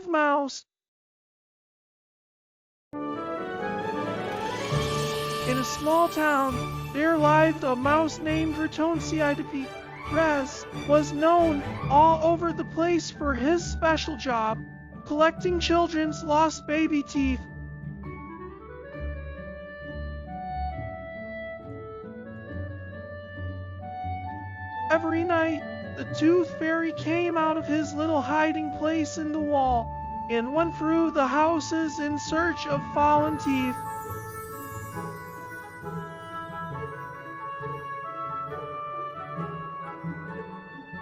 tooth mouse. In a small town, there lived a mouse named Ratonsiidapi. Rez was known all over the place for his special job, collecting children's lost baby teeth. Every night, the tooth fairy came out of his little hiding place in the wall and went through the houses in search of fallen teeth.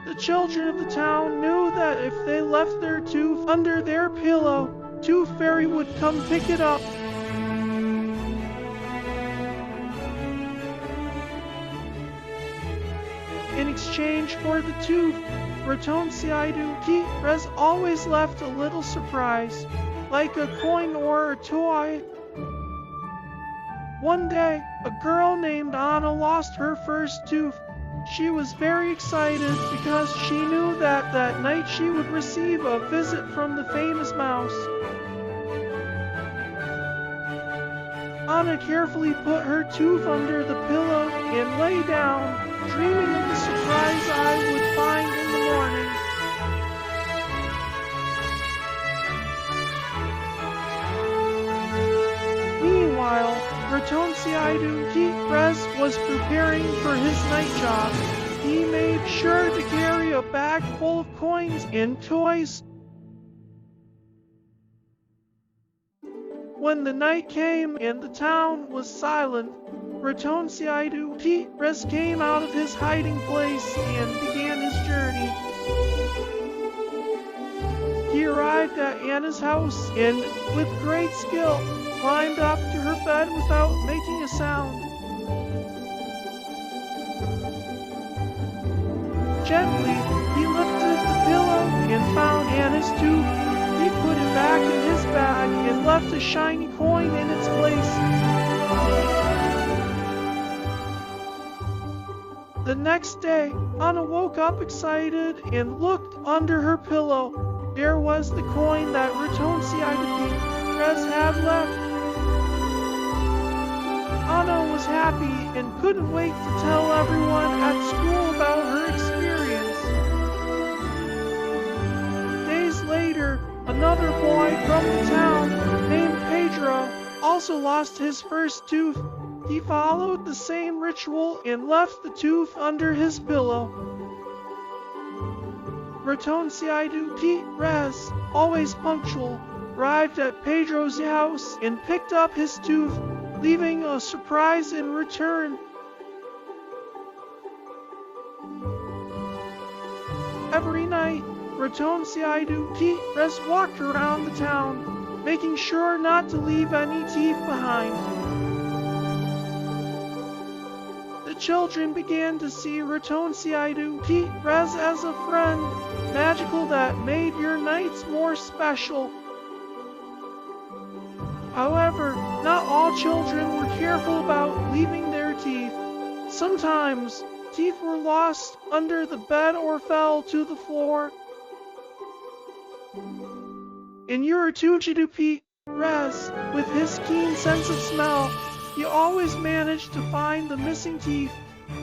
The children of the town knew that if they left their tooth under their pillow, Tooth Fairy would come pick it up. In exchange for the tooth, Ratonsiidapi always left a little surprise, like a coin or a toy. One day, a girl named Anna lost her first tooth. She was very excited because she knew that that night she would receive a visit from the famous mouse. Anna carefully put her tooth under the pillow and lay down, dreaming of the surprise I would find in the morning. Meanwhile, Ratonsiidapi was preparing for his night job. He made sure to carry a bag full of coins and toys. When the night came and the town was silent, Ratonsiidapi came out of his hiding place and began his journey. He arrived at Anna's house and, with great skill, climbed up to her bed without making a sound. Gently, he lifted the pillow and found Anna's tooth. He put it back in his bag and left a shiny coin in its place. The next day, Anna woke up excited and looked under her pillow. There was the coin that Ratonsiidapi had left. Anna was happy and couldn't wait to tell everyone at school about her experience. Days later, another boy from the town, named Pedro, also lost his first tooth. He followed the same ritual and left the tooth under his pillow. Ratonsiidapi, always punctual, arrived at Pedro's house and picked up his tooth, leaving a surprise in return. Every night, Ratonsiidapi walked around the town, making sure not to leave any teeth behind. The children began to see Ratonsiidapi as a friend, magical that made your nights more special. However, not all children were careful about leaving their teeth. Sometimes, teeth were lost under the bed or fell to the floor. In Ratonsiidapi, with his keen sense of smell, he always managed to find the missing teeth,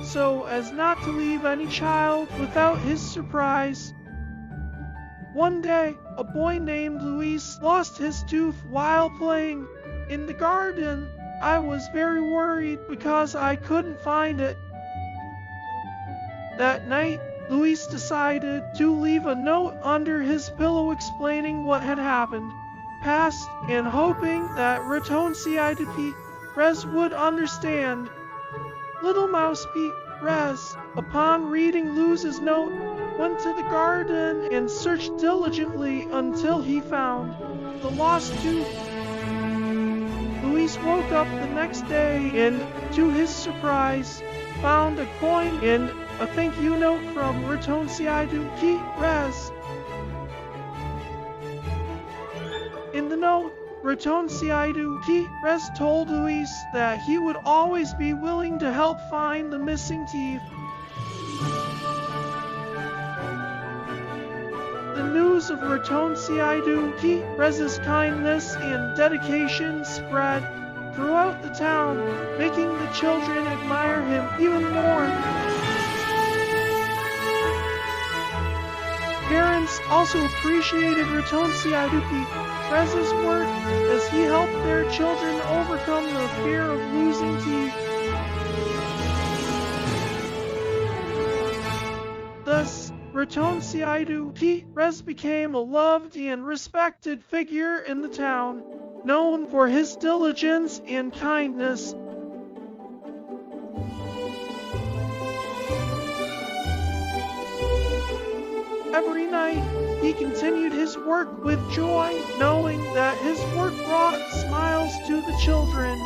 so as not to leave any child without his surprise. One day, a boy named Luis lost his tooth while playing in the garden. I was very worried because I couldn't find it. That night, Luis decided to leave a note under his pillow explaining what had happened, past, and hoping that Ratonsiidapi would understand. Little Mouse Rez, upon reading Luis's note, went to the garden and searched diligently until he found the lost tooth. Luis woke up the next day and, to his surprise, found a coin and a thank you note from Ratonsiidapi. In the note, Ratonsiidapi told Luis that he would always be willing to help find the missing teeth. The news of Rez's kindness and dedication spread throughout the town, making the children admire him even more. Parents also appreciated Rez's work as he helped their children overcome the fear of losing teeth. Thus, Rez became a loved and respected figure in the town, known for his diligence and kindness. Every night, he continued his work with joy, knowing that his work brought smiles to the children.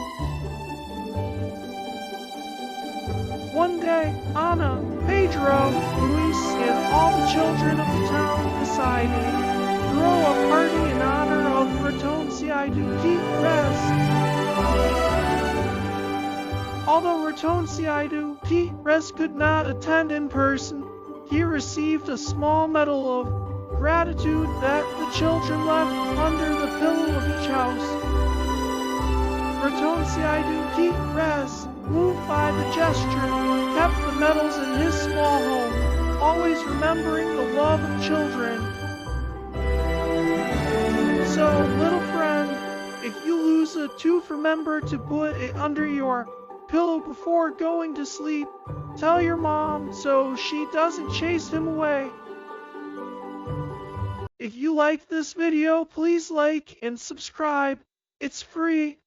One day, Anna, Pedro, Luis, and all the children of the town decided to throw a party in honor of Rez. Although Rez could not attend in person, he received a small medal of gratitude that the children left under the pillow of each house. Rez, moved by the gesture, kept the medals in his small home, always remembering the love of children. So, little friend, if you lose a tooth, remember to put it under your pillow before going to sleep. Tell your mom so she doesn't chase him away. If you like this video, please like and subscribe. It's free.